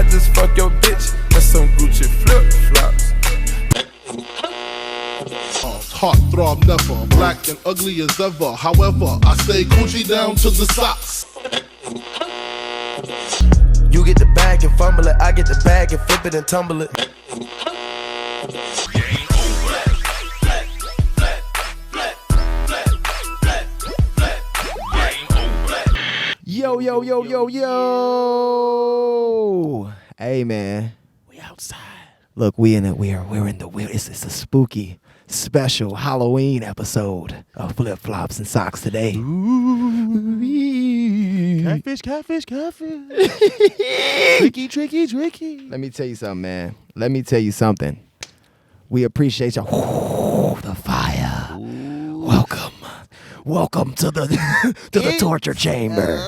I just fuck your bitch, that's some Gucci flip-flops. Heartthrob never, black and ugly as ever. However, I stay Gucci down to the socks. You get the bag and fumble it, I get the bag and flip it and tumble it. Yo, yo, yo, yo, yo. Hey, man. We outside. Look, we're in the it's a spooky special Halloween episode of Flip Flops and Socks today. Catfish. Tricky. Let me tell you something, man. Let me tell you something. We appreciate y'all. Ooh, the fire. Ooh. Welcome to the torture chamber.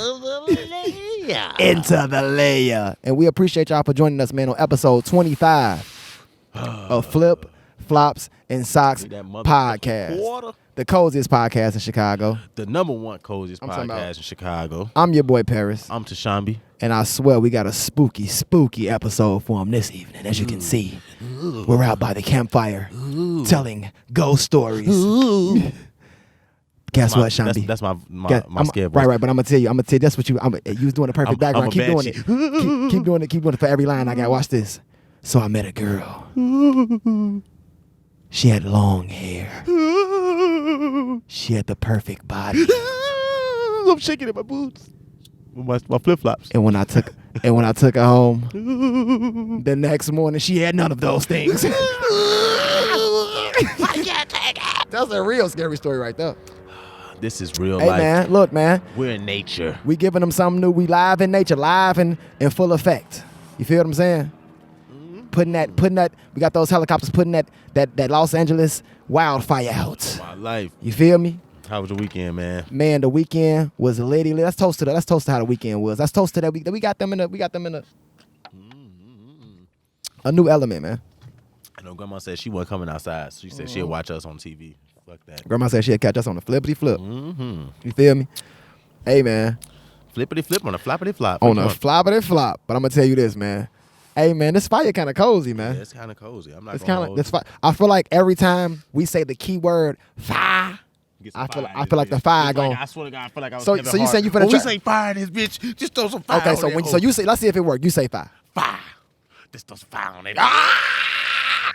Into the layer. And we appreciate y'all for joining us, man, on episode 25 of Flip, Flops, and Socks podcast. The coziest podcast in Chicago. The number one coziest podcast in Chicago. I'm your boy Paris. I'm Tashamby. And I swear we got a spooky episode for him this evening. As you can see, we're out by the campfire telling ghost stories. Guess what, Shambi? That's my scared voice. Right. But I'm gonna tell you. That's what you was doing the perfect background. Keep doing it. Keep doing it for every line. I gotta watch this. So I met a girl. She had long hair. She had the perfect body. I'm shaking in my boots. My flip flops. And when I took her home, the next morning she had none of those things. I can't take it. That's a real scary story right there. This is real life. Hey, man, look, man. We're in nature. We giving them something new. We live in nature, live and in full effect. You feel what I'm saying? Putting that. We got those helicopters putting that Los Angeles wildfire out. My life. You feel me? How was the weekend, man? Man, the weekend was litty. Let's toast to how the weekend was. Let's toast to that. We got them in a new element, man. I know Grandma said she wasn't coming outside. So she said she'd watch us on TV. Fuck that. Grandma said she'd catch us on the flippity flip. Mm-hmm. You feel me? Hey, man. Flippity flip on a floppity flop. On a floppity flop. But I'm gonna tell you this, man. Hey, man, this fire kind of cozy, man. Yeah, it's kind of cozy. I'm not gonna hold it. I feel like every time we say the key word fire, I feel like the fire going. I swear to God, I feel like I was So you saying you finna we say fire in this bitch, just throw some fire. Okay, so you say, let's see if it worked. You say fire. Fire. Just throw some fire on it.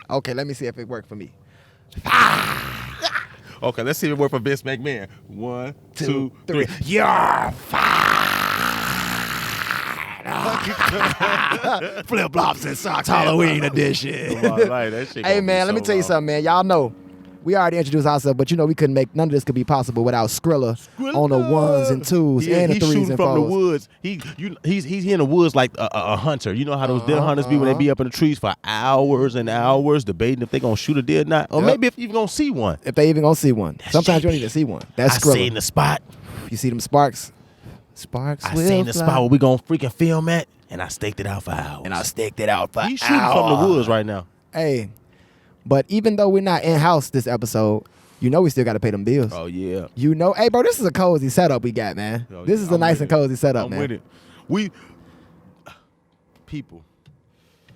Okay, let me see if it worked for me. Fire. Okay, let's see if it worked for Vince McMahon. 1, 2, 3. You're fired. Flip flops and socks, Halloween edition. Hey, man, let me tell you something, man. Y'all know we already introduced ourselves, but you know we couldn't make none of this could be possible without Skrilla on the ones and twos and the threes and from fours. The woods. He's in the woods like a hunter. You know how those deer hunters be when they be up in the trees for hours and hours debating if they gonna shoot a deer or not, or maybe if you even gonna see one. If they even gonna see one. Sometimes you don't even see one. That's Skrilla. I seen the spot. You see them sparks? I seen the spot where we gonna freaking film at, and I staked it out for hours. He's shooting from the woods right now. Hey, but even though we're not in-house this episode, you know we still got to pay them bills. Oh, yeah. You know, hey, bro, this is a cozy setup we got, man. This is a nice and cozy setup, man. I'm with it. People,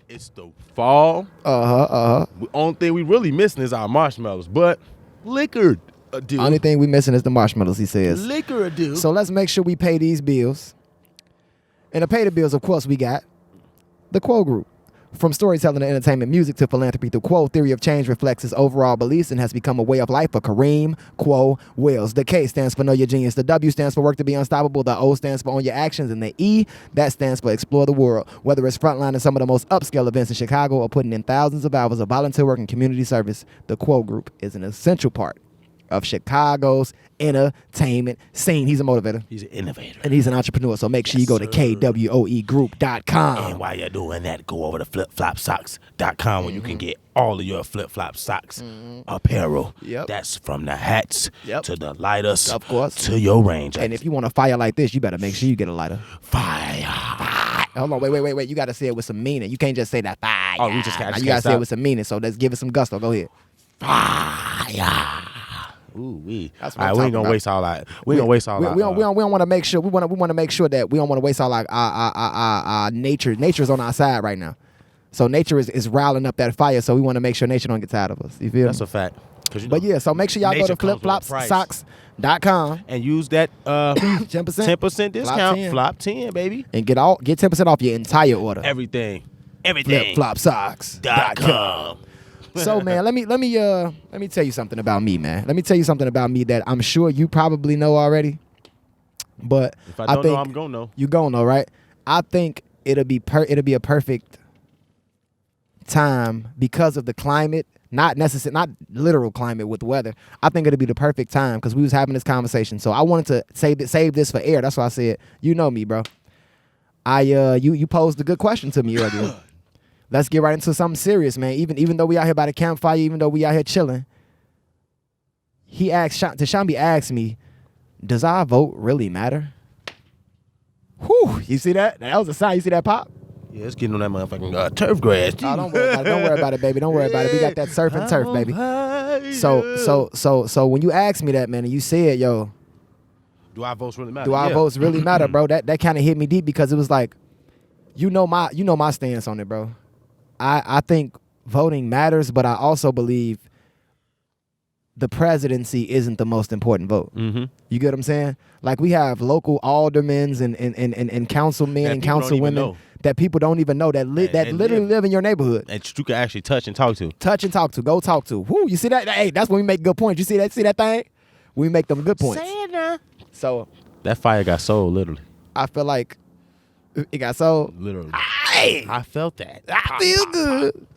it's the fall. The only thing we really missing is our marshmallows, but liquor. Only thing we missing is the marshmallows, he says. Liquor, dude. So let's make sure we pay these bills. And to pay the bills, of course, we got the Quo Group. From storytelling to entertainment, music to philanthropy, the Quo theory of change reflects his overall beliefs and has become a way of life for Kareem Quo Wills. The K stands for Know Your Genius. The W stands for Work to Be Unstoppable. The O stands for Own Your Actions. And the E, that stands for Explore the World. Whether it's frontlining some of the most upscale events in Chicago or putting in thousands of hours of volunteer work and community service, the Quo Group is an essential part of Chicago's entertainment scene. He's a motivator. He's an innovator. And he's an entrepreneur. So make sure you go to KWOEgroup.com. And while you're doing that, go over to flipflopsocks.com where you can get all of your flip-flop socks apparel. Yep. That's from the hats to the lighters, of course, to your range. And if you want a fire like this, you better make sure you get a lighter. Fire. Hold on, wait. You got to say it with some meaning. You can't just say that fire. Oh, you just you got to say it with some meaning. So let's give it some gusto. Go ahead. Fire. Ooh, we. That's All what right, I'm we ain't talking gonna about. waste all that. We don't waste all that. We don't want to make sure. We want to make sure that we don't want to waste all like our nature. Nature's on our side right now. So nature is riling up that fire. So we want to make sure nature don't get tired of us. You feel? That's me? a fact. But yeah, so make sure y'all go to nature comes with a price. flipflopsocks.com And use that 10% discount. Flop 10, baby. and get 10% off your entire order. Everything. Flipflopsocks.com. So man, let me tell you something about me, man. Let me tell you something about me that I'm sure you probably know already. But If I don't think know, I'm gonna know. You gonna know, right? I think it'll be a perfect time because of the climate, not literal climate with the weather. I think it'll be the perfect time because we was having this conversation. So I wanted to save this for air. That's why I said, you know me, bro. You posed a good question to me earlier. Let's get right into something serious, man. Even though we out here by the campfire, even though we out here chilling, Tashamby asked me, does our vote really matter? Whew, you see that? That was a sign. You see that pop? Yeah, it's getting on that motherfucking turf grass. Oh, don't worry about it. Don't worry about it, baby. Don't worry about it. We got that surf and turf, baby. So when you asked me that, man, and you said, yo, do our votes really matter? do our votes really matter, bro? That kind of hit me deep because it was like, you know my stance on it, bro. I think voting matters, but I also believe the presidency isn't the most important vote. Mm-hmm. You get what I'm saying? Like we have local aldermen and councilmen and councilwomen that people don't even know that literally live in your neighborhood. That you can actually touch and talk to. Go talk to. Whoo, you see that? Hey, that's when we make good points. You see that thing? We make them good points. Say it now. So that fire got sold, literally. I feel like it got sold. Literally. Hey, I felt that. I feel good.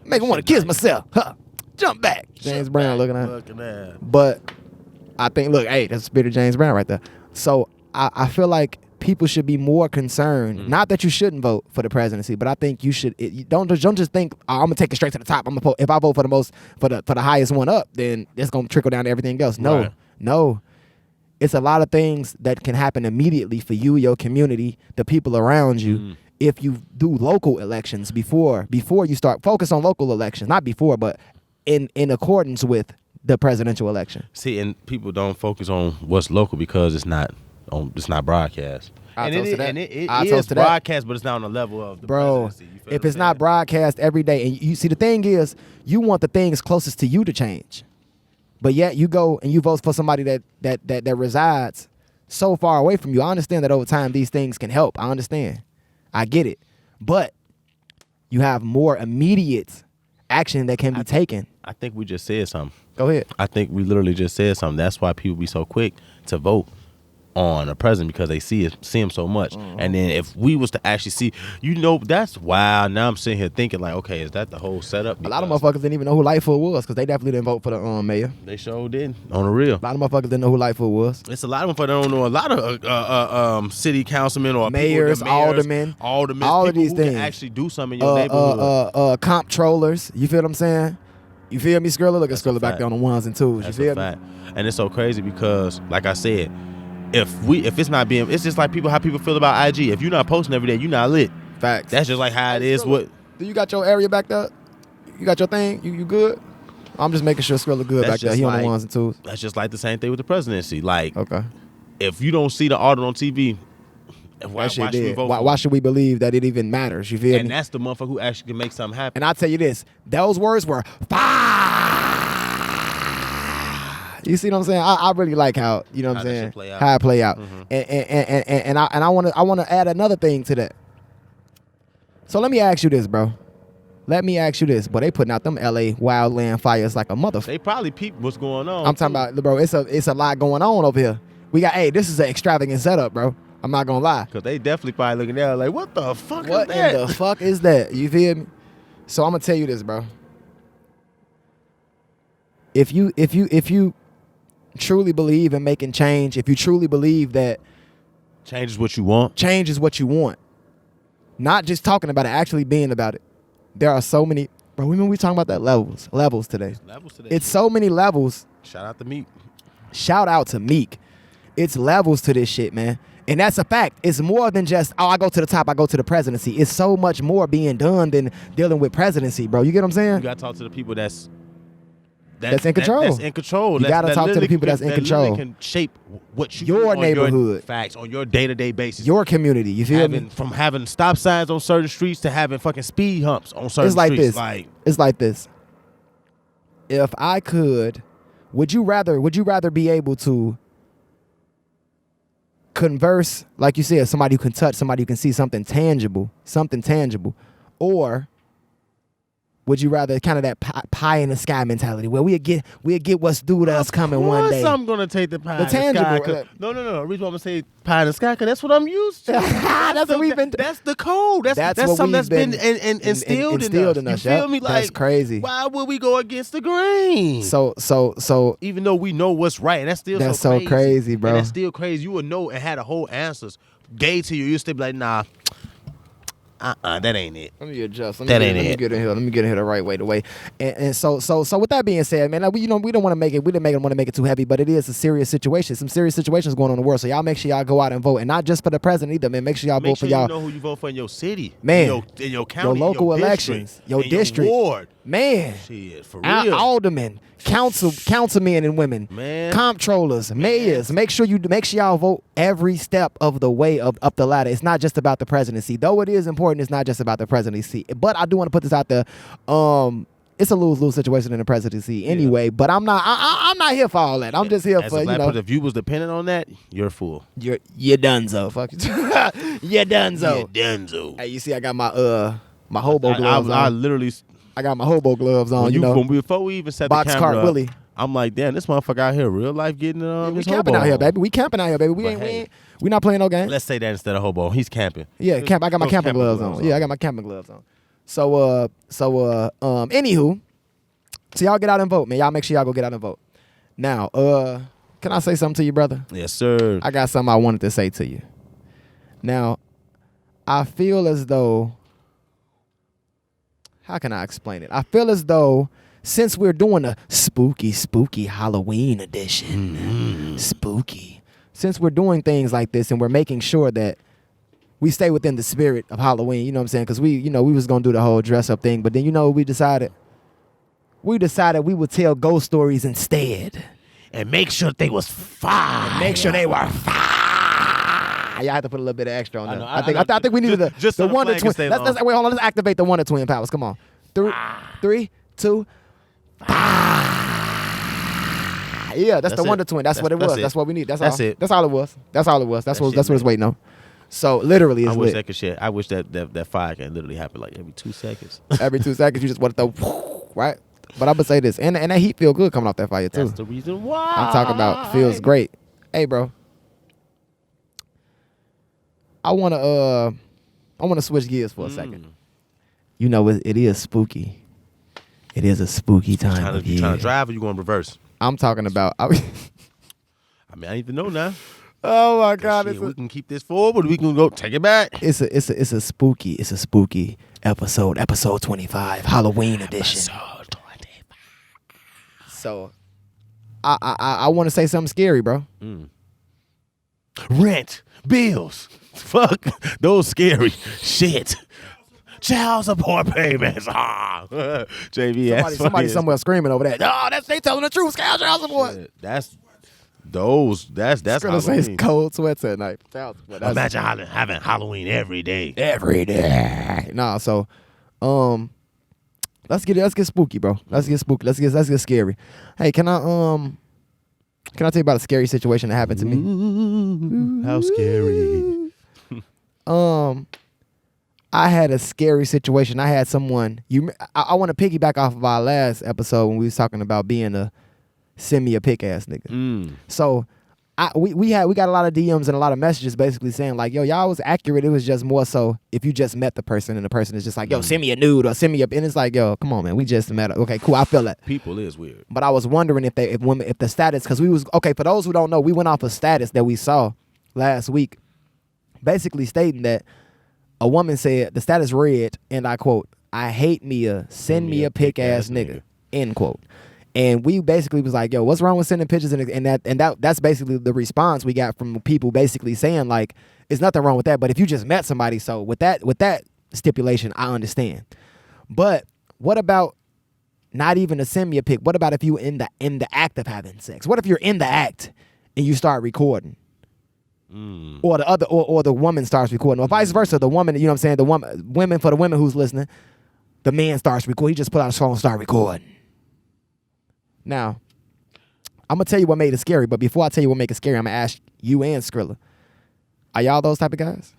Make me want to kiss myself. Huh. Jump back. James Brown looking at. But I think, look, hey, that's the spirit of James Brown right there. So I feel like people should be more concerned. Not that you shouldn't vote for the presidency, but I think you should. Don't just think, oh, I'm gonna take it straight to the top. If I vote for the highest one up, then it's gonna trickle down to everything else. No. It's a lot of things that can happen immediately for you, your community, the people around you. If you do local elections before you start, focus on local elections, not before, but in accordance with the presidential election. See, and people don't focus on what's local because it's not broadcast. It is broadcast, but it's not on the level of the presidency. If it's not broadcast every day, and you see, the thing is, you want the things closest to you to change, but yet you go and you vote for somebody that resides so far away from you. I understand that over time these things can help. I understand. I get it. But you have more immediate action that can be taken. I think we just said something. Go ahead. I think we literally just said something. That's why people be so quick to vote on a president, because they see him so much. And then if we was to actually see, that's wild. Now I'm sitting here thinking like, okay, is that the whole setup? A lot of motherfuckers didn't even know who Lightfoot was because they definitely didn't vote for the mayor. They sure did, on the real. A lot of motherfuckers didn't know who Lightfoot was. It's a lot of them that don't know. A lot of city councilmen or mayors, aldermen, all of these things can actually do something in your neighborhood. Comptrollers. You feel what I'm saying? You feel me, Skrilla? Look at Skrilla back there on the ones and twos. That's you feel a fact. me? And it's so crazy because, like I said, if it's not being, it's just like how people feel about IG. If you're not posting every day, you're not lit. Facts. That's just like how it is. Skrilla, do you got your area back there? You got your thing? You good? I'm just making sure Skrilla good back there. He on the ones and twos. That's just like the same thing with the presidency. Like, okay, if you don't see the audit on TV, why should we vote? Why should we believe that it even matters? You feel me? And that's the motherfucker who actually can make something happen. And I'll tell you this, those words were fire. You see what I'm saying? I really like how, you know what I'm saying, how it play out. And I want to add another thing to that. So let me ask you this, bro. But they putting out them LA wildland fires like a motherfucker. They probably peep what's going on. I'm talking about, bro, it's a lot going on over here. This is an extravagant setup, bro. I'm not gonna lie. Because they definitely probably looking down like, what the fuck is that? What in the fuck is that? You feel me? So I'm gonna tell you this, bro. If you truly believe in making change, if you truly believe that change is what you want, not just talking about it, actually being about it. There are so many, bro. We talking about that levels today. It's so many levels. Shout out to Meek. It's levels to this shit, man. And that's a fact. It's more than just, I go to the top, I go to the presidency. It's so much more being done than dealing with presidency, bro. You get what I'm saying? You got to talk to the people that's that's in control. That's in control. You gotta talk to the people that's in control. Can shape what you Your do neighborhood, facts on your day-to-day basis. your community. You feel me? From having stop signs on certain streets to having fucking speed humps on certain It's like streets. this. It's like this. If I could, would you rather be able to converse, like you said, somebody who can touch, somebody who can see something tangible, or would you rather kind of that pie in the sky mentality where we'll get what's due to us coming one day? Of course I'm going to take the pie The in tangible. the sky. No. The reason why I'm going to say pie in the sky, because that's what I'm used to. That's what we've been. That's the code. That's something that's been instilled in us. You feel me? Like, that's crazy. Why would we go against the grain? So even though we know what's right, and that's so crazy, bro. And that's still crazy. You would know and had the whole answers gave to you. You'd still be like, nah. That ain't it. Let me adjust. Let me get in here the right way. And so with that being said, man, we don't want to make it. We didn't want to make it too heavy, but it is a serious situation. Some serious situations going on in the world. So y'all make sure y'all go out and vote, and not just for the president either, man. Make sure y'all vote for y'all. You know who you vote for in your city, man. In your county, your local in your elections, your district, your ward, man. Shit, for real. Aldermen, councilmen and women, man, comptrollers, mayors. Make sure y'all vote every step of the way up the ladder. It's not just about the presidency, though. It is important. It's not just about the presidency, but I do want to put this out there. It's a lose-lose situation in the presidency anyway. But I'm not here for all that. I'm just here for If you was dependent on that, you're a fool. You're donezo. Fuck you. You're donezo. You're donezo. Hey, you see, I got my hobo gloves on. I got my hobo gloves on. Before we even set box the camera cart up, Willie. I'm like, damn, this motherfucker out here, real life getting we his camping hobo out here, on. baby. We camping out here, baby. We not playing no games. Let's say that instead of hobo. He's camping. Yeah, camp. I got my camping gloves on. Yeah, I got my camping gloves on. So anywho, so y'all get out and vote, man. Y'all make sure y'all go get out and vote. Now, can I say something to you, brother? Yes, sir. I got something I wanted to say to you. Now, I feel as though, how can I explain it? I feel as though since we're doing a spooky Halloween edition, spooky, since we're doing things like this and we're making sure that we stay within the spirit of Halloween, you know what I'm saying? Because we was going to do the whole dress up thing, but then, we decided we would tell ghost stories instead. And make sure they was fire. Make sure they were fire. Y'all have to put a little bit of extra on that. I think we needed the Wonder Twin. Wait, hold on. Let's activate the Wonder Twin powers. Come on. 3, 2, yeah, that's the Wonder Twin. That's what it was. That's what we need. That's it. That's all it was. That's what it's waiting on. So literally, it's lit. I wish that fire can literally happen like every 2 seconds. Every 2 seconds, you just want to throw, right? But I'm gonna say this, and that heat feel good coming off that fire too. That's the reason why. I'm talking about feels great. Hey, bro, I wanna switch gears for a second. It is spooky. It is a spooky time of year. You trying to drive or you going reverse? I'm talking about. I need to know now. Oh my God! We can keep this forward. We can go take it back. It's a spooky episode. Episode 25, Halloween edition. Episode 25. So, I want to say something scary, bro. Rent, bills, fuck those scary shit. Child support payments. JV. Somebody somewhere screaming over that. Oh, they telling the truth. Child support. Shit, that's Halloween. Say cold sweats at night. Imagine having Halloween every day. Nah, so let's get spooky, bro. Let's get spooky. Let's get scary. Hey, can I tell you about a scary situation that happened to me? Ooh, how scary. I had a scary situation. I had someone. I want to piggyback off of our last episode when we was talking about being a send me a pick ass nigga. So we got a lot of DMs and a lot of messages basically saying like, yo, y'all was accurate. It was just more so if you just met the person and the person is just like, yo, send me a nude or send me a, and it's like, yo, come on, man, we just met. Okay, cool. I feel that. People is weird. But I was wondering if the status, because we was, okay, for those who don't know, we went off a status that we saw last week, basically stating that a woman said, the status read, and I quote, I hate Mia, send me a pick ass nigga, end quote. And we basically was like, yo, what's wrong with sending pictures? And that's basically the response we got from people basically saying like, there's nothing wrong with that. But if you just met somebody, so with that stipulation, I understand. But what about not even to send me a pic. What about if you in the act of having sex? What if you're in the act and you start recording? Or the other, or the woman starts recording, or vice versa. The woman, you know what I'm saying? The women for the women who's listening, the man starts recording. He just put out his phone and start recording. Now, I'm gonna tell you what made it scary, but before I tell you what made it scary, I'm gonna ask you and Skrilla. Are y'all those type of guys?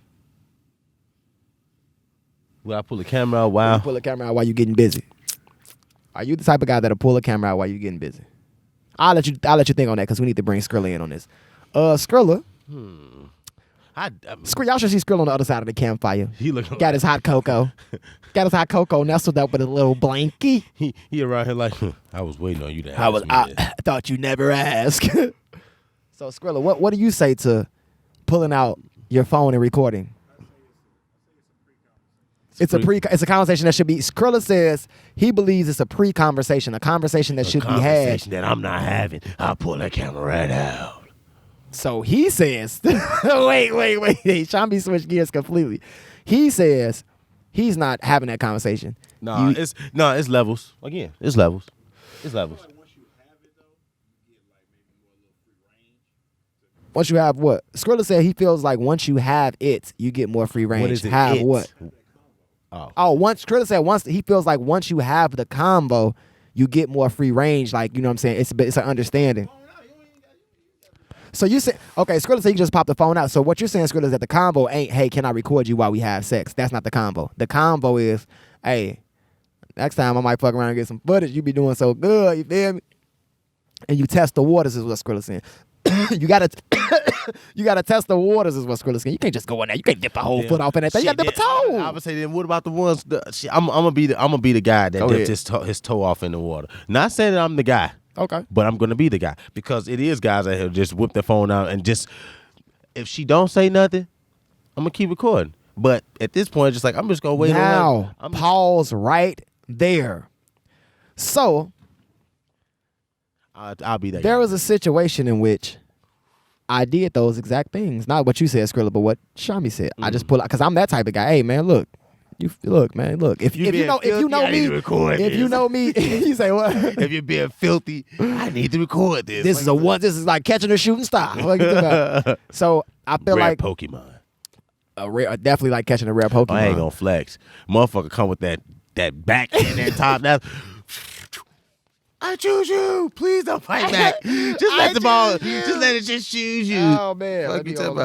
Will I pull the camera out? Wow. Pull the camera out while you getting busy. Are you the type of guy that'll pull the camera out while you getting busy? I'll let you think on that because we need to bring Skrilla in on this. Skrilla. Y'all should see Skrilla on the other side of the campfire. He got his hot cocoa. Nestled up with a little blankie. He around here like, I was waiting on you to ask me this. I thought you never ask. So Skrilla, what do you say to pulling out your phone and recording? It's a conversation that should be. Skrilla says he believes it's a pre-conversation, a conversation that should be had. A conversation that I'm not having. I'll pull that camera right out. So he says, wait. Tashamby switched gears completely. He says he's not having that conversation. It's levels. Again, it's levels. Once you have what? Skrilla said he feels like once you have it, you get more free range. What is it? Have what? Skrilla said he feels like once you have the combo, you get more free range. Like, you know what I'm saying? It's an understanding. So you say, okay, Skrilla said you just pop the phone out. So what you're saying, Skrilla, is that the combo ain't, hey, can I record you while we have sex? That's not the combo. The combo is, hey, next time I might fuck around and get some footage. You be doing so good, you feel me? And you test the waters is what Skrilla's saying. you gotta test the waters is what Skrilla's saying. You can't just go in there. You can't dip a whole foot off in that thing. You gotta dip a toe. I would say then what about the ones I'm gonna be the guy that dipped his toe off in the water. Not saying that I'm the guy. Okay. But I'm gonna be the guy because it is guys that just whip their phone out and just if she don't say nothing, I'm gonna keep recording. But at this point, just like I'm just gonna wait now, on her. Pause right there. So I'll be that there guy. was a situation in which I did those exact things. Not what you said, Skrilla, but what Tashamby said. I just pull out because I'm that type of guy. Hey man, look. If you know me, you say what? If you're being filthy, I need to record this. This is like catching a shooting star. So I feel rare like Pokemon. Definitely like catching a rare Pokemon. I ain't gonna flex. Motherfucker come with that back and that top. That's I choose you. Please don't fight back. Just let the ball. Just let it just choose you. Oh man,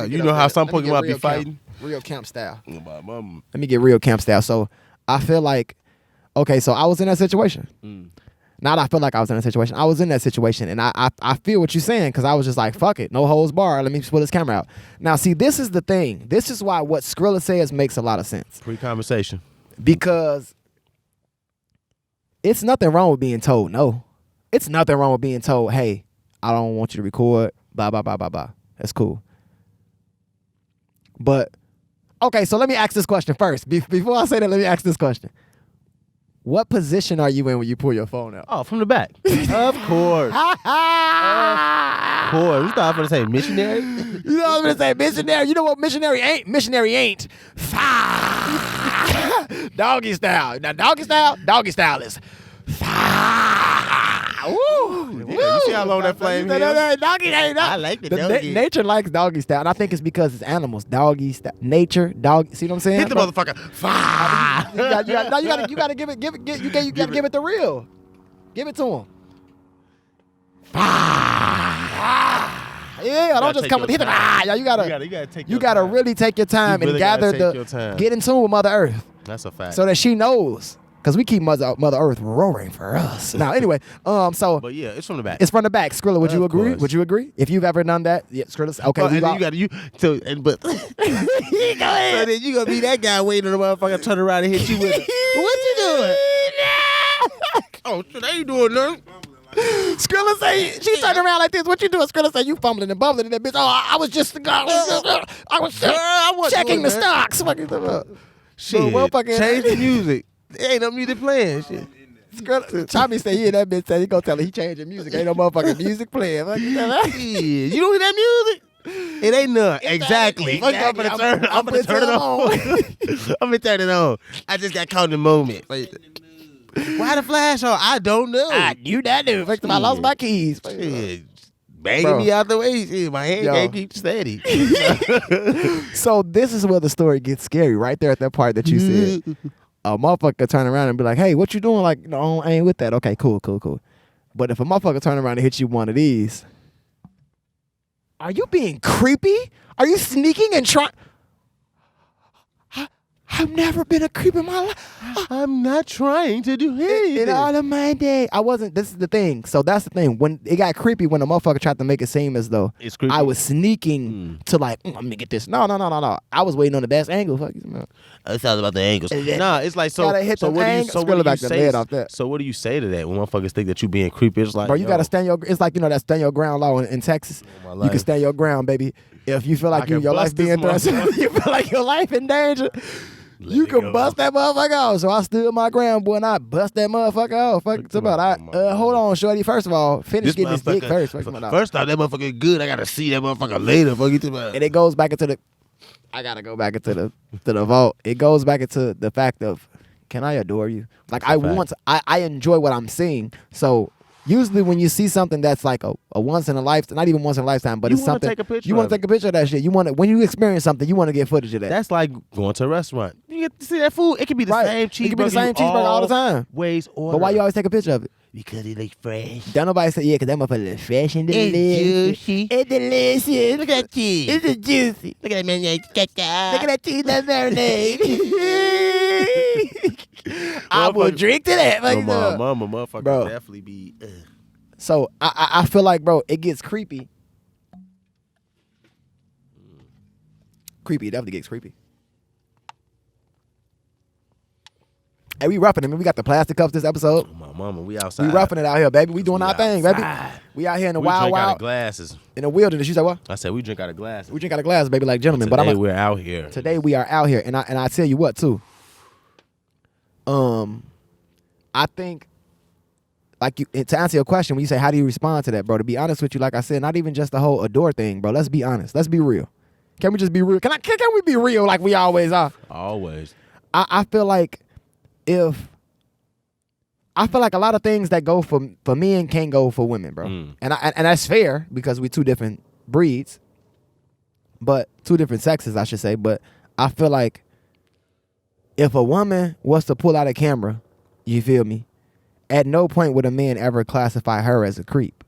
you know how some Pokemon be fighting. Real camp style. Let me get real camp style. So I feel like, okay, so I was in that situation. Not I feel like I was in that situation. I was in that situation, and I feel what you're saying because I was just like, fuck it, no holds barred. Let me just pull this camera out. Now, see, this is the thing. This is why what Skrilla says makes a lot of sense. Pre-conversation. Because it's nothing wrong with being told no. It's nothing wrong with being told, hey, I don't want you to record, blah, blah, blah, blah, blah. That's cool. But okay, so let me ask this question first. Before I say that, let me ask this question. What position are you in when you pull your phone out? Oh, from the back. Of course. Of course. You thought I was going to say missionary? You know I was going to say missionary. You know what missionary ain't? Missionary ain't. Doggy style. Now, doggy style is Woo! You see how long that flame is? Doggy, I like the doggy. Nature likes doggy style, and I think it's because it's animals. Doggy style, nature, dog. See what I'm saying? Hit the motherfucker. You gotta give it the real. Give it to him. Yeah, don't just come with hit it. You gotta really take your time and gather get in tune with Mother Earth. That's a fact. So that she knows. Because we keep Mother Earth roaring for us. Now, anyway, But yeah, it's from the back. It's from the back. Skrilla, would you agree? Course. Would you agree? If you've ever done that, yeah, Skrilla. Okay, so then you gonna be that guy waiting on the motherfucker turn around and hit you with it. What you doing? Oh, shit, I ain't doing nothing. Skrilla say she turned around like this. What you doing? Skrilla say you fumbling and bumbling in that bitch. Oh, I was checking the stocks. Shit, change the music. There ain't no music playing. Shit. Tommy said he in that bitch said he gonna tell her he changing music. Ain't no motherfucking music playing. Yeah, you don't hear that music? It ain't none. Exactly. I'm gonna turn it on. I'm gonna turn it on. I just got caught in the moment. Why the flash on? I don't know. I knew that dude. I lost my keys. Shit. Banging Bro. me out the way. Shit, my hand Yo. can't keep steady. So this is where the story gets scary, right there at that part that you said. A motherfucker turn around and be like, hey, what you doing? Like, no, I ain't with that. Okay, cool. But if a motherfucker turn around and hit you one of these, are you being creepy? Are you sneaking and trying? I've never been a creep in my life. I'm not trying to do anything. In all of my day, I wasn't. This is the thing. So that's the thing. When it got creepy, when the motherfucker tried to make it seem as though It's creepy. I was sneaking to like, I'm gonna get this. No. I was waiting on the best angle. Fuck you, man. It's all about the angles. And then Nah, it's like so. gotta hit so the what do you? angles. So what Scroll do you back the say? lid off that. So what do you say to that when motherfuckers think that you being creepy? It's like, Bro, you yo, gotta stand your. It's like that stand your ground law in Texas. my You life. can stand your ground, baby. If you feel like I can your life bust this being threatened, motherfucker. you feel like your life in danger. You it can go. bust that motherfucker off. So I stood my ground, boy, and I bust that motherfucker off. Fuck it's about. Hold on, shorty. First of all, finish getting this dick first. Fuck about. First off, that motherfucker good. I gotta see that motherfucker later. Fuck you talking about. And it goes back into the. I gotta go back into the vault. It goes back into the fact of, can I adore you? Like I want to, I enjoy what I'm seeing. So usually when you see something that's like a once in a lifetime, not even once in a lifetime, but You it's wanna something take a picture you want of to take a picture of that shit. You want to, when you experience something, you want to get footage of that. That's like going to a restaurant. You get to see that food. It can be the Right. same It cheeseburger. can be the same you cheeseburger all the time. Ways order. But why you always take a picture of it? Because it looks fresh. Don't nobody say, yeah, because that motherfucker is fresh and It's delicious. juicy. It's delicious. Look at that cheese. It's a juicy. Look at that mayonnaise. Look Look at that cheese, that marinade. I will Motherfucker. drink to that. Fuck My it up. mama, motherfucker, Bro. definitely be. So I feel like, bro, it gets creepy. Creepy, it definitely gets creepy. Hey, we roughing it, man. We got the plastic cups this episode. My mama, we outside. We roughing it out here, baby. We doing We our thing, baby. outside. We out here in the We wild, drink out of wild, glasses. in the wilderness. You say what? I said we drink out of glasses. We drink out of glass, baby, like gentlemen. Today But we're out here. today we are out here, and I tell you what too. I think, like you, to answer your question, when you say how do you respond to that, bro? To be honest with you, like I said, not even just the whole adore thing, bro. Let's be honest. Let's be real. Can we just be real? Can we be real like we always are? Always. I feel like a lot of things that go for men can't go for women, bro. And that's fair because we're two different breeds, but two different sexes, I should say. But I feel like if a woman was to pull out a camera, you feel me? At no point would a man ever classify her as a creep.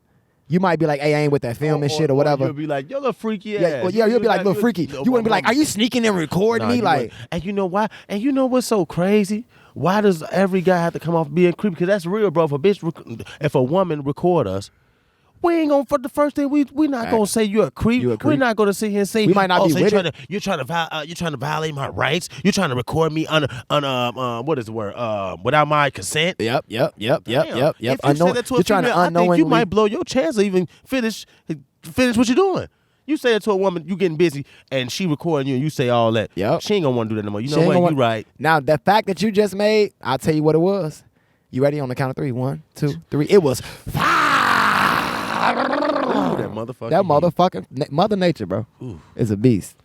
You might be like, hey, I ain't with that film and shit or whatever. You'll be like, you're a freaky ass. Yeah, well, you'll be like, little freaky. You wouldn't be like, are you sneaking and recording me? Like, and you know why? And you know what's so crazy? Why does every guy have to come off being creepy? Because that's real, bro. If a woman record us, we ain't gonna, for the first thing, we not gonna say you're a creep. You a creep. We're not gonna sit here and say We might not be so with you're trying to violate my rights. You're trying to record me on what is the word? Without my consent. Yep. Damn. If you say that to a You're trying female, to I think unknowingly. you might blow your chance of even finish what you're doing. You say that to a woman, you getting busy, and she recording you, and you say all that. Yep. She ain't gonna want to do that no more. You She know ain't what? gonna You right. Now, the fact that you just made, I'll tell you what it was. You ready on the count of three? 1, 2, 3. It was 5. Ooh, that motherfucker. That motherfucking Mother Nature, bro, is a beast.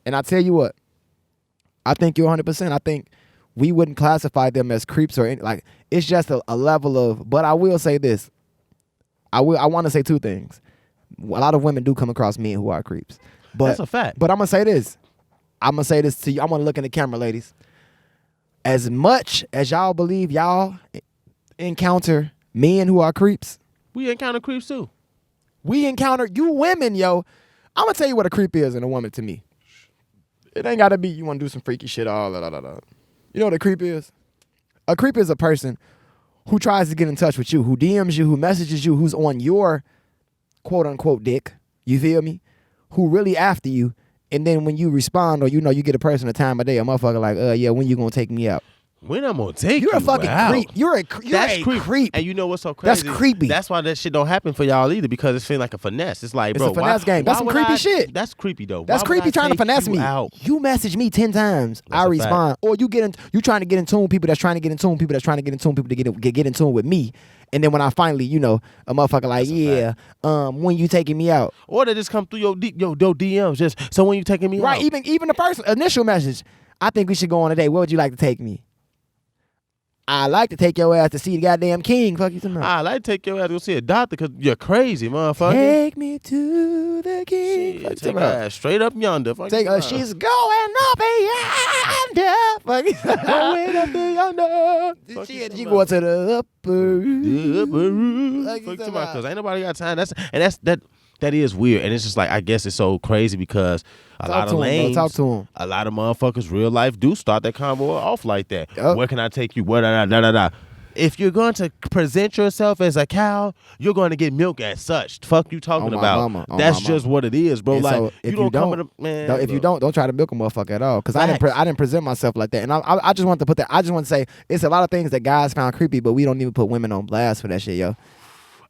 And I tell you what, I think you're 100%. I think we wouldn't classify them as creeps or any, like, it's just a level of, but I will say this. I want to say two things. A lot of women do come across men who are creeps. But, That's a fact. But I'm going to say this. I'm going to say this to you. I'm going to look in the camera, ladies. As much as y'all believe y'all encounter men who are creeps, We encounter creeps too. we encounter you women, yo. I'm going to tell you what a creep is in a woman to me. It ain't got to be you want to do some freaky shit, all that. You know what a creep is? A creep is a person who tries to get in touch with you, who DMs you, who messages you, who's on your quote-unquote dick, you feel me? Who really after you, and then when you respond or you know you get a person a time of day, a motherfucker like, yeah, when you gonna take me out? When I'm gonna take You're you a fucking out. creep. You're a creep. And you know what's so crazy? That's creepy. That's why that shit don't happen for y'all either, because it's feeling like a finesse. It's like, It's bro, a finesse game. That's some would creepy shit. That's creepy though. That's Why would creepy I trying to take finesse you me. out? You message me 10 times, That's I a respond. Or you trying to get in tune with people that's trying to get in tune with people that's trying to get in tune with people to get in tune with me. And then when I finally, you know, a motherfucker like, when you taking me out? Or they just come through your DMs. Just so when you taking me Right, out. even the first initial message, I think we should go on a date. Where would you like to take me? I like to take your ass to see the goddamn king. Fuck you talking about. I like to take your ass to go see a doctor because you're crazy, motherfucker. Take me to the king. Shit, Fuck you take talking her about. ass straight up yonder. Fuck Take you her. talking She's going up yonder. Fuck you. Going up yonder. Fuck you She talking going to the upper. about. Like you Fuck you talking talking about, about. because ain't nobody got time. That is weird, and it's just like I guess it's so crazy because a lot of lanes, Talk to him. a lot of motherfuckers, real life do start that convo off like that. Yup. Where can I take you? Where da. If you're going to present yourself as a cow, you're going to get milk as such. Fuck you talking On my about. mama, on That's my just what it is, bro. And Like so if you don't come don't, with a man. no, if you don't try to milk a motherfucker at all. Because I didn't present myself like that. And I just want to put that. I just want to say it's a lot of things that guys found creepy, but we don't even put women on blast for that shit, yo.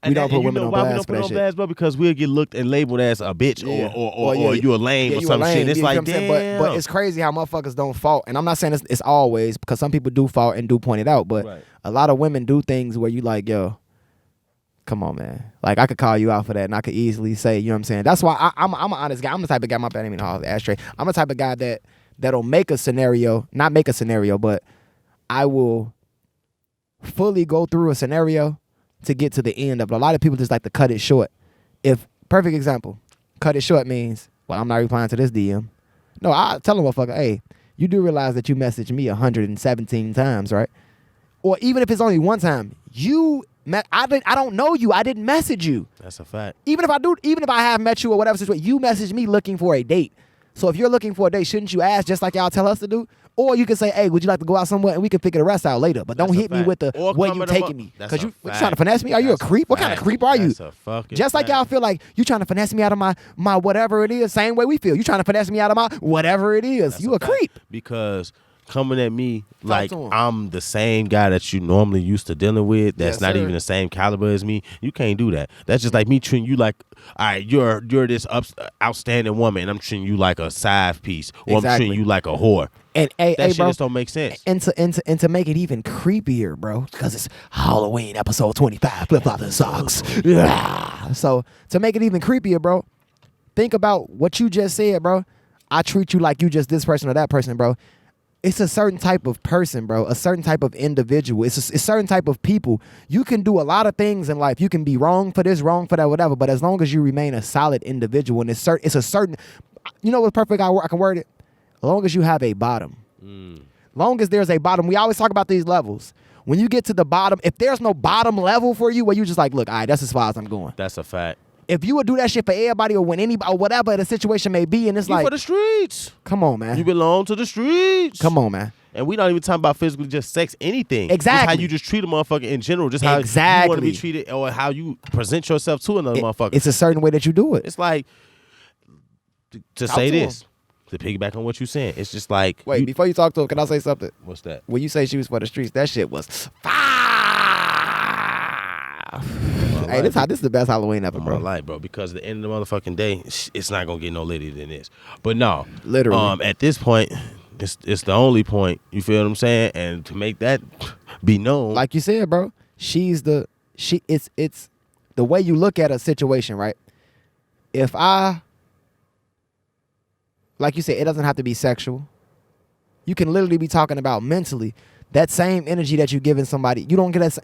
We don't put women on blast for that we don't put shit. blast, bro? Because we'll get looked and labeled as a bitch or you a lame or you some a lame, shit. It's you know like, what I'm saying? But it's crazy how motherfuckers don't fault. And I'm not saying it's always, because some people do fault and do point it out. But Right. a lot of women do things where you like, yo, come on, man. Like, I could call you out for that, and I could easily say, you know what I'm saying? That's why I'm an honest guy. I'm the type of guy, my bad, I didn't mean to haul the ashtray. I'm the type of guy that'll make a scenario, not make a scenario, but I will fully go through a scenario to get to the end of it. A lot of people just like to cut it short. Perfect example, cut it short means, well, I'm not replying to this DM. No, I tell them, motherfucker, hey, you do realize that you messaged me 117 times, right? Or even if it's only one time, I don't know you. I didn't message you. That's a fact. Even if I have met you or whatever situation, you messaged me looking for a date. So if you're looking for a date, shouldn't you ask just like y'all tell us to do? Or you can say, hey, would you like to go out somewhere and we can figure the rest out later. But don't That's a hit me fact. with the Or where come you in a taking mo- me. That's Because a you fact. trying to finesse me? Are you a That's a creep? What kind of fact. creep are you? That's a fucking Just like fact. y'all feel like you trying to finesse me out of my whatever it is, same way we feel. You trying to finesse me out of my whatever it is. That's You a fact. creep. Because coming at me like to him. I'm the same guy that you normally used to dealing with, that's Yes, not sir. even the same caliber as me, you can't do that. That's just like me treating you like, all right, you're this outstanding woman, and I'm treating you like a side piece, or Exactly. I'm treating you like a whore. And That shit bro, just don't make sense. And to make it even creepier, bro, because it's Halloween episode 25, flip flops and socks. Yeah. So to make it even creepier, bro, think about what you just said, bro. I treat you like you just this person or that person, bro. It's a certain type of person, bro. A certain type of individual. It's a certain type of people. You can do a lot of things in life. You can be wrong for this, wrong for that, whatever. But as long as you remain a solid individual, and it's a certain, you know what's perfect? I can word it. As long as you have a bottom. Long as there's a bottom. We always talk about these levels. When you get to the bottom, if there's no bottom level for you, where you just like, look, all right, that's as far as I'm going. That's a fact. If you would do that shit for everybody or when anybody or whatever the situation may be, and it's You like, for the streets. come on, man. You belong to the streets. Come on, man. And we not even talking about physically, just sex, anything. Exactly. Just how you just treat a motherfucker in general. Just how you want to Exactly. be treated or how you present yourself to another motherfucker. It's a certain way that you do it. It's like, to Talk say to this, to piggyback on what you're saying, it's just like, Wait, before you talk to him, can I say something? what's that? When you say she was for the streets, that shit was fire. Hey, this is the best Halloween ever, I'm bro. gonna lie, bro, because at the end of the motherfucking day, it's not gonna get no littier than this. But no, Literally. at this point, it's the only point. You feel what I'm saying? And to make that be known, Like you said, bro, it's the way you look at a situation, right? If like you said, it doesn't have to be sexual. You can literally be talking about mentally. That same energy that you're giving somebody, you don't get that.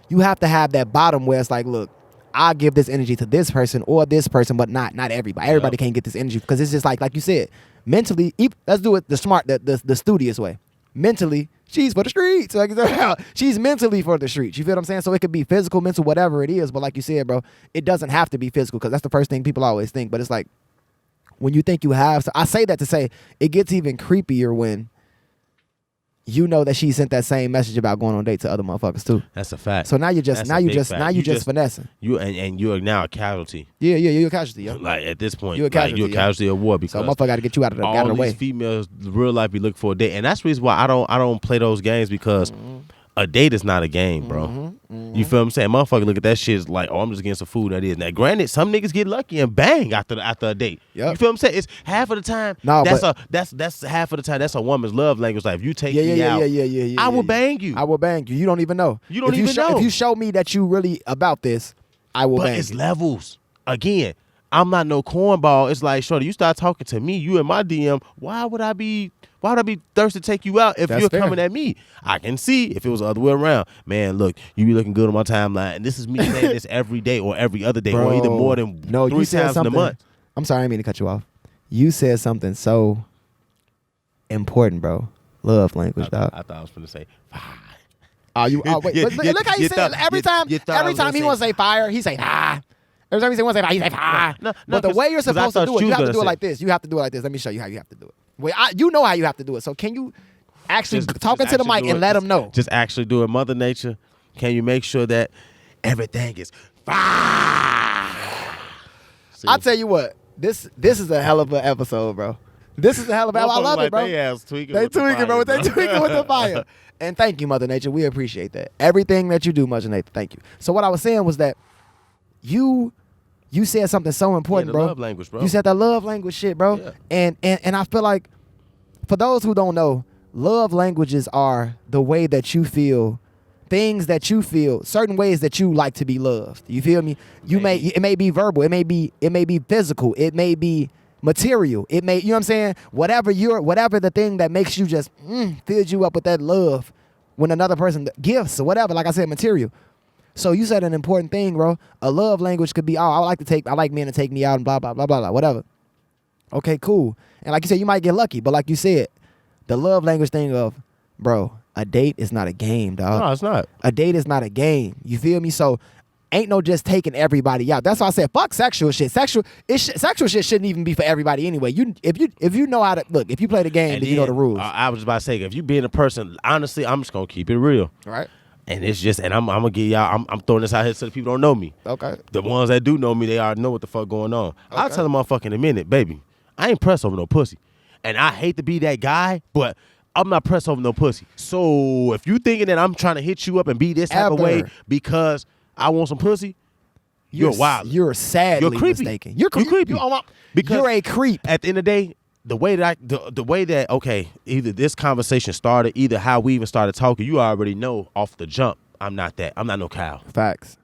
You have to have that bottom where it's like, look, I give this energy to this person or this person, but not everybody. Everybody can't get this energy because it's just like you said, mentally. Let's do it the smart, the studious way. Mentally, she's for the streets. Like she's mentally for the streets. You feel what I'm saying? So it could be physical, mental, whatever it is. But like you said, bro, it doesn't have to be physical because that's the first thing people always think. But it's like when you think you have. So I say that to say it gets even creepier when you know that she sent that same message about going on dates to other motherfuckers too. that's a fact. So now you just That's a big fact. You just finessing. You and you are now a casualty. Yeah, you're a casualty, yo. Like at this point, You're a casualty, you're a casualty of war because So motherfucker got to get you out of the all these way. females, real life, be looking for a date, and that's the reason why I don't play those games because a date is not a game, bro. You feel what I'm saying? Motherfucker, look at that shit like, oh, I'm just getting some food. That is. Now, granted, some niggas get lucky and bang after a date. Yep. You feel what I'm saying? It's half of the time. No, that's half of the time. That's a woman's love language. Like if you take me Yeah, out, yeah. I will bang you. I will bang you. You don't even know. You don't even know. If you show me that you really about this, I will But bang it's you. levels. Again, I'm not no cornball. It's like, shorty, you start talking to me, you in my DM. Why would I be Why would I be thirsty to take you out if That's you're fair. coming at me? I can see if it was the other way around. Man, look, you be looking good on my timeline. And this is me saying this every day or every other day or either more than No, 3 you said times in a something. month. I'm sorry, I didn't mean to cut you off. You said something so important, bro. Love language, dog. I thought I was going to say, Oh, you? Oh, wait. You- but you- look how you you say thought- it. Every you- time, you thought I every was time gonna he say- wants to say fire, he say Every time he say one, say fire, he say No, but the 'cause- way you're 'cause I supposed to thought do it, you you was have to gonna do it say- like this. You have to do it like this. Let me show you how you have to do it. Wait, you know how you have to do it. So can you actually talk into the actually mic do and it. let him know? Just actually do it. Mother Nature, can you make sure that everything is fire? See? I'll tell you what. This is a hell of an episode, bro. This is a hell of an episode. I love it, bro. They ass tweaking They with the tweaking, bro. fire, They tweaking with the fire. And thank you, Mother Nature. We appreciate that. Everything that you do, Mother Nature. Thank you. So what I was saying was that you said something so important, the bro. love language, bro. You said that love language shit, bro. Yeah. And I feel like for those who don't know, love languages are the way that you feel, things that you feel, certain ways that you like to be loved. You feel me? It may be verbal, it may be physical, it may be material. It may, you know what I'm saying? Whatever the thing that makes you just fills you up with that love when another person gifts or whatever, like I said, material. So you said an important thing, bro. A love language could be, I like men to take me out and blah, blah, blah, blah, blah, whatever. Okay, cool. And like you said, you might get lucky, but like you said, the love language thing of, bro, a date is not a game, dog. No, it's not. A date is not a game. You feel me? So ain't no just taking everybody out. That's why I said fuck sexual shit. Sexual shit shouldn't even be for everybody anyway. If you know how to look, if you play the game, then you know the rules. I was about to say, if you being a person, honestly, I'm just gonna keep it real. Right? And it's just, and I'm gonna give y'all, I'm throwing this out here so the people don't know me. Okay. The ones that do know me, they already know what the fuck going on. I'll tell them motherfucker in a minute, baby, I ain't pressed over no pussy. And I hate to be that guy, but I'm not pressed over no pussy. So if you thinking that I'm trying to hit you up and be this type of way because I want some pussy, you're wild. You're sadly You're creepy. mistaken. You're creepy. creepy. Because You're a creep. At the end of the day, the way that okay, either this conversation started, either how we even started talking, you already know off the jump, I'm not that. I'm not no cow. Facts.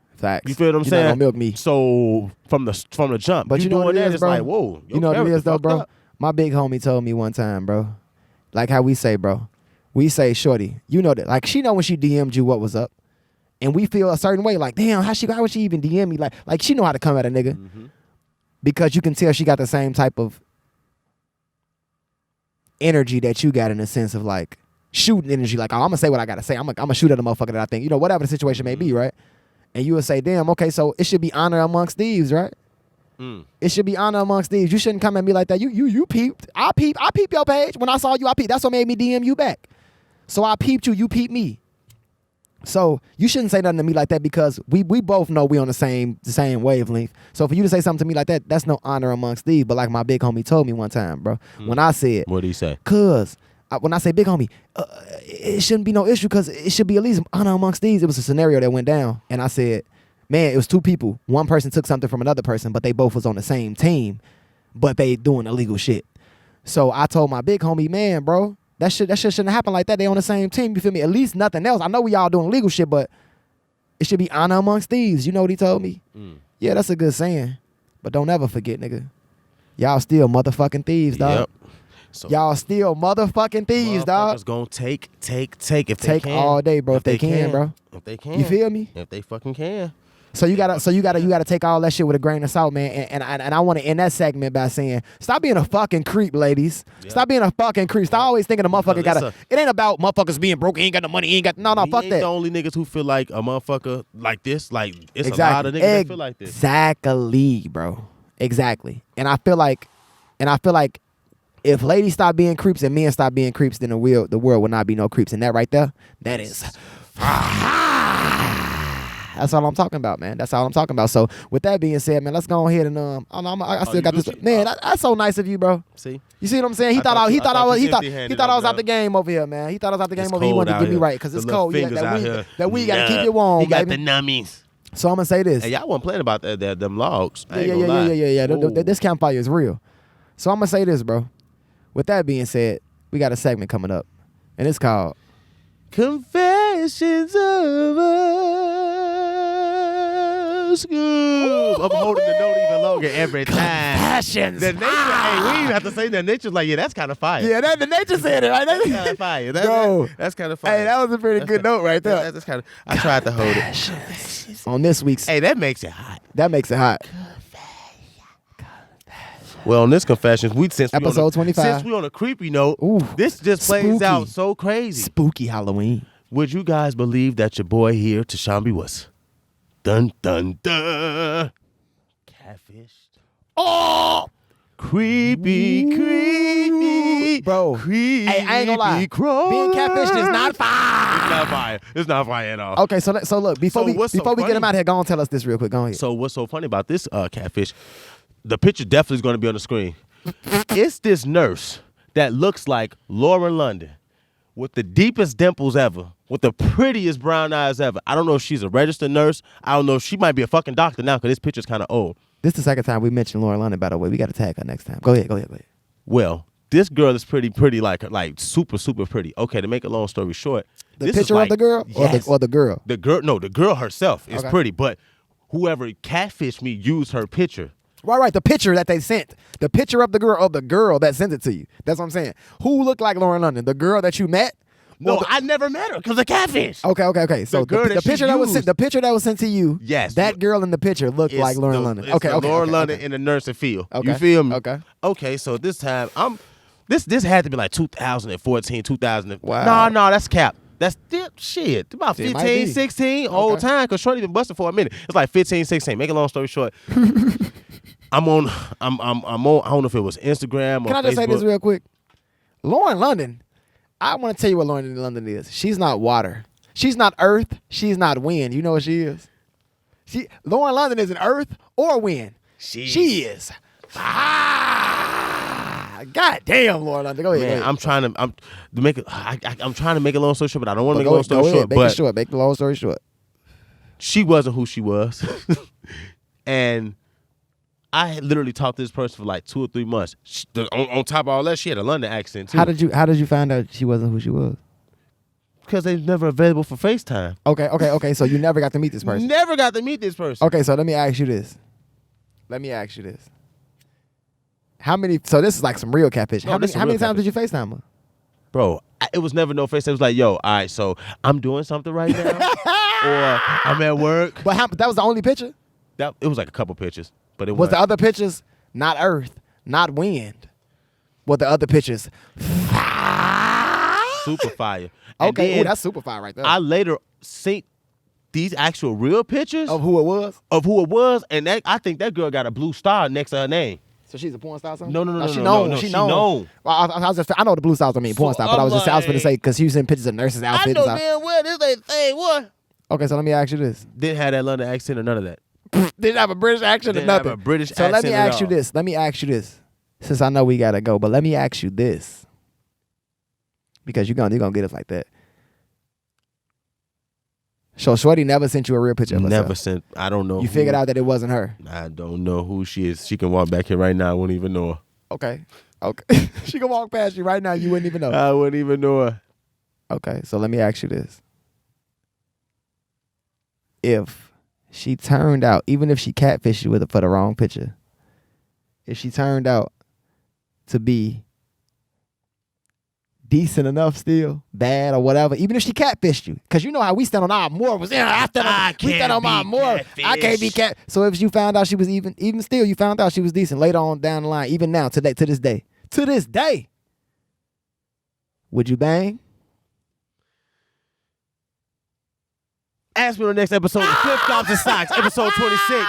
You feel what I'm saying? You're not gonna milk me. So from the jump, But you know what it is, it's bro? like, whoa. You know what it character is, though, fucked bro? up. My big homie told me one time, bro. Like how we say, bro. We say, shorty, you know that. Like she know when she DM'd you what was up. And we feel a certain way, like, damn, how would she even DM me? Like she know how to come at a nigga. Mm-hmm. Because you can tell she got the same type of energy that you got in the sense of like shooting energy. Like, oh, I'm gonna say what I gotta say. I'm gonna shoot at a motherfucker that I think, whatever the situation may be, right? And you would say, damn, okay, so it should be honor amongst thieves, right? It should be honor amongst thieves. You shouldn't come at me like that. You peeped. I peeped your page. When I saw you, I peeped. That's what made me DM you back. So I peeped you peeped me. So you shouldn't say nothing to me like that because we both know we on the same wavelength. So for you to say something to me like that, that's no honor amongst thieves. But like my big homie told me one time, bro, when I said, What did he say? When I say big homie, it shouldn't be no issue because it should be at least honor amongst thieves. It was a scenario that went down. And I said, man, it was two people. One person took something from another person, but they both was on the same team, but they doing illegal shit. So I told my big homie, man, bro, that shit shouldn't happen like that. They on the same team, you feel me? At least nothing else. I know we all doing illegal shit, but it should be honor amongst thieves. You know what he told me? Yeah, that's a good saying. But don't ever forget, nigga. Y'all still motherfucking thieves, dog. Yep. So Y'all still motherfucking thieves, dog. motherfuckers gonna take if they Take can. all day, bro, if they can, bro. If they can. You feel me? If they fucking can. So you gotta take all that shit with a grain of salt, man. And I want to end that segment by saying, stop being a fucking creep, ladies. Yeah. Stop being a fucking creep. Stop always thinking a motherfucker Because it ain't about motherfuckers being broke. He ain't got the money. He ain't got no. We Fuck ain't that. the only niggas who feel like a motherfucker like this. Like it's a lot of niggas that feel like this. Exactly, bro. Exactly. And I feel like if ladies stop being creeps and men stop being creeps, then the world will not be no creeps. And that right there, that is. That's all I'm talking about, man. That's all I'm talking about. So with that being said, man, let's go ahead and I still got this. Gucci? Man, that's so nice of you, bro. See? You see what I'm saying? He I thought thought I was empty-handed out over the game over here, man. He thought I was out the game It's over here. He wanted to cold get me out right here. because The it's little cold. Yeah, fingers out here. that we gotta keep Nah. you warm, He got baby. the nummies. So I'm gonna say this. Hey, y'all wasn't playing about them logs. I ain't gonna lie. Yeah. Ooh. This campfire is real. So I'm gonna say this, bro. With that being said, we got a segment coming up, and it's called Confessions of a I'm holding the note even longer every time. Passions. The nature, hey, we even have to say that nature's like, yeah, that's kind of fire. Yeah, the nature said it, right? That's kind of fire. That's kind of fire. Hey, that was a pretty good note right there. That's kind of. I tried to hold it. On this week's, Hey, that makes it hot. that makes it hot. Well, on this confessions, Episode 25. Since we on a creepy note, Ooh, this just plays spooky. out so crazy. Spooky Halloween. Would you guys believe that your boy here, Tashamby, was dun dun dun catfished? Oh, Creepy, bro. creepy. Hey, I ain't gonna lie. Crawler. Being catfished is not fire. It's not fire. It's not fire at all. Okay, so look, before we what's so get him funny? out here, go on tell us this real quick. Go ahead. So what's so funny about this catfish? The picture definitely is going to be on the screen. It's this nurse that looks like Lauren London with the deepest dimples ever, with the prettiest brown eyes ever. I don't know if she's a registered nurse. I don't know if she might be a fucking doctor now because this picture's kind of old. This is the second time we mentioned Lauren London, by the way. We got to tag her next time. Go ahead. Well, this girl is pretty, like super, super pretty. Okay, to make a long story short, The this is picture like, of the girl yes. or the girl? The girl, no, the girl herself is Okay. pretty, but whoever catfished me used her picture. Right. The picture that they sent. The picture of the girl that sent it to you. That's what I'm saying. Who looked like Lauren London? The girl that you met? No, I never met her because of catfish. Okay. So girl that she picture that was sent, used. the picture that was sent to you. Yes. That girl in the picture looked like Lauren London. It's Okay. Lauren London in the nursing field. Okay. You feel me? Okay. Okay, so this time this had to be like 2014, 2000. Wow. No, that's cap. That's still shit. About It might 15, be. 16, old time, because Shorty been busted for a minute. It's like 15, 16. Make a long story short. I'm on, I don't know if it was Instagram or Can I just say Facebook. this real quick? Lauren London, I want to tell you what Lauren London is. She's not water. She's not earth. She's not wind. You know what she is? Lauren London isn't earth or wind. She is fire. God damn, Lauren London. Go ahead. Man, I'm trying to make it. I'm trying to make a long story short, but I don't want to make a Go long story ahead. short. Make But it short. Make the long story short. she wasn't who she was, and I had literally talked to this person for like 2 or 3 months. On top of all that, she had a London accent too. How did you find out she wasn't who she was? Because they're never available for FaceTime. Okay. So you never got to meet this person. Never got to meet this person. Okay, so let me ask you this. How many? So this is like some real catfish. No, How this is many real times did you FaceTime her? Bro, it was never no FaceTime. It was like, yo, all right, so I'm doing something right now, or I'm at work. But that was the only picture? It was like a couple pictures, but it Was was the other pictures not earth, not wind? Were the other pictures? super fire. And Okay, then ooh, that's super fire right there. I later seen these actual real pictures Of who it was? and I think that girl got a blue star next to her name. So she's a porn star or something? No, She no, known. no, She she known. known. Well, I know the blue stars don't mean porn So star, but I was I'm finna say because she was in pictures of nurses' I outfits. know and stuff. damn well this ain't thing. What? Okay, so let me ask you this. Didn't have that London accent or none of that. Didn't have a British accent or Didn't have nothing. a British so let accent me at ask you all. this. Let me ask you this. Since I know we gotta go, but let me ask you this. Because you're gonna get us like that. So Shorty never sent you a real picture of herself. Never sent. I don't know. You figured out that it wasn't her. I don't know who she is. She can walk back here right now. I wouldn't even know her. Okay. She can walk past you right now. You wouldn't even know. I wouldn't even know her. Okay, so let me ask you this. If she turned out, even if she catfished you for the wrong picture, if she turned out to be decent enough still, bad or whatever, even if she catfished you, because you know how we stand on our morals. We stand on my moral. I can't be cat. So if you found out she was even still, you found out she was decent later on down the line, even now, to this day, would you bang? Ask me on the next episode of Flip Flops and Socks, episode 26.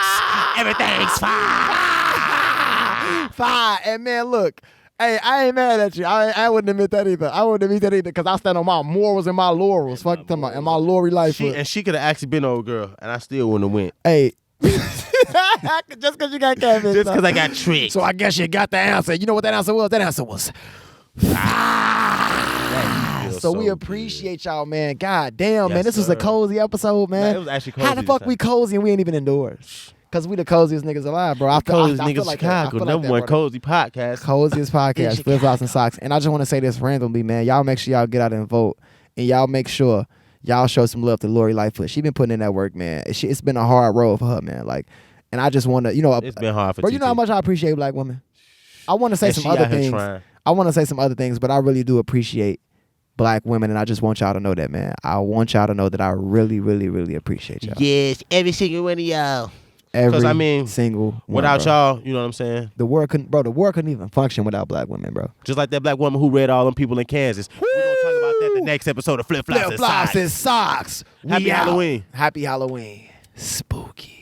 Everything's fine. Fine. And man, look, hey, I ain't mad at you. I wouldn't admit that either. I wouldn't admit that either because I stand on my morals and my laurels. Fuck you talking about, and my Lori life. She could have actually been an old girl, and I still wouldn't have went. Hey. Just because you got catfish. Just because I got tricked. So I guess you got the answer. You know what that answer was? That answer was. So we appreciate y'all, man. God damn, Yes, man. This was a sir. cozy episode, man. It was actually cozy How the this fuck time. we cozy and we ain't even indoors? Because we the coziest niggas alive, bro. I feel Coziest I feel niggas like that. I Chicago, feel number that, one brother. cozy podcast. Coziest podcast, Flip Flops and Socks. And I just want to say this randomly, man. Y'all make sure y'all get out and vote. And y'all make sure y'all show some love to Lori Lightfoot. She been putting in that work, man. It's been a hard road for her, man. Like, and I just want to, it's been hard for bro. You know how much I appreciate black women. I want to say some other things. I want to say some other things, but I really do appreciate black women, and I just want y'all to know that, man. I want y'all to know that I really, really, really appreciate y'all. Yes, every single one of y'all. Every single one, without bro. y'all, you know what I'm saying? The world couldn't even function without black women, bro. Just like that black woman who read all them people in Kansas. We're going to talk about that the next episode of Flip Flops and Socks. and Socks. Happy Halloween. Happy Halloween. Spooky.